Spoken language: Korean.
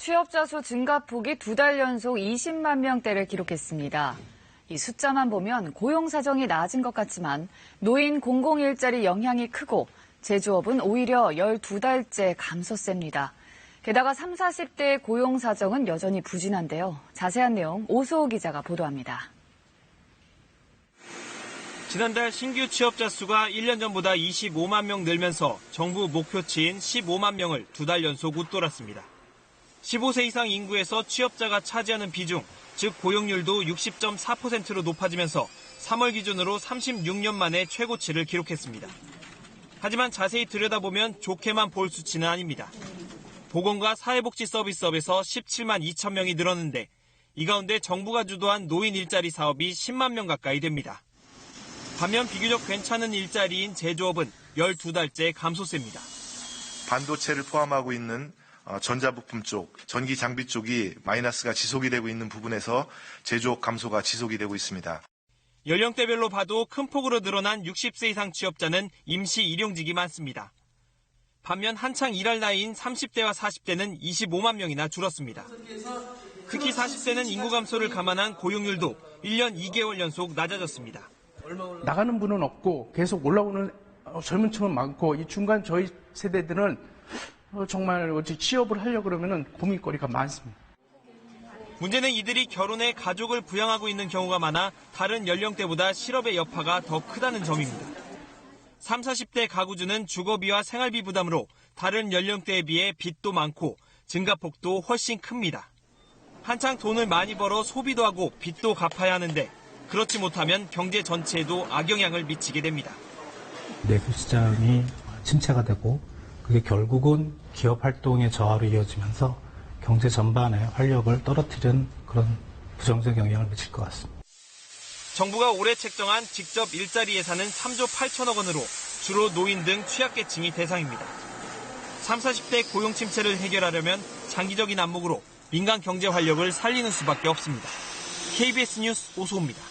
취업자 수 증가폭이 2달 연속 20만 명대를 기록했습니다. 이 숫자만 보면 고용 사정이 나아진 것 같지만 노인 공공일자리 영향이 크고 제조업은 오히려 12달째 감소세입니다. 게다가 30, 40대의 고용 사정은 여전히 부진한데요. 자세한 내용 오수호 기자가 보도합니다. 지난달 신규 취업자 수가 1년 전보다 25만 명 늘면서 정부 목표치인 15만 명을 2달 연속 웃돌았습니다. 15세 이상 인구에서 취업자가 차지하는 비중, 즉 고용률도 60.4%로 높아지면서 3월 기준으로 36년 만에 최고치를 기록했습니다. 하지만 자세히 들여다보면 좋게만 볼 수치는 아닙니다. 보건과 사회복지 서비스업에서 17만 2천 명이 늘었는데 이 가운데 정부가 주도한 노인 일자리 사업이 10만 명 가까이 됩니다. 반면 비교적 괜찮은 일자리인 제조업은 12달째 감소세입니다. 반도체를 포함하고 있는 전자부품 쪽, 전기 장비 쪽이 마이너스가 지속이 되고 있는 부분에서 제조업 감소가 지속이 되고 있습니다. 연령대별로 봐도 큰 폭으로 늘어난 60세 이상 취업자는 임시 일용직이 많습니다. 반면 한창 일할 나이인 30대와 40대는 25만 명이나 줄었습니다. 특히 40대는 인구 감소를 감안한 고용률도 1년 2개월 연속 낮아졌습니다. 나가는 분은 없고 계속 올라오는 젊은 층은 많고 이 중간 저희 세대들은 정말 취업을 하려고 그러면 고민거리가 많습니다. 문제는 이들이 결혼해 가족을 부양하고 있는 경우가 많아 다른 연령대보다 실업의 여파가 더 크다는 점입니다. 30, 40대 가구주는 주거비와 생활비 부담으로 다른 연령대에 비해 빚도 많고 증가폭도 훨씬 큽니다. 한창 돈을 많이 벌어 소비도 하고 빚도 갚아야 하는데 그렇지 못하면 경제 전체에도 악영향을 미치게 됩니다. 내수 시장이 침체가 되고 그게 결국은 기업 활동의 저하로 이어지면서 경제 전반의 활력을 떨어뜨리는 그런 부정적 영향을 미칠 것 같습니다. 정부가 올해 책정한 직접 일자리 예산은 3조 8천억 원으로 주로 노인 등 취약계층이 대상입니다. 30, 40대 고용 침체를 해결하려면 장기적인 안목으로 민간 경제 활력을 살리는 수밖에 없습니다. KBS 뉴스 오수호입니다.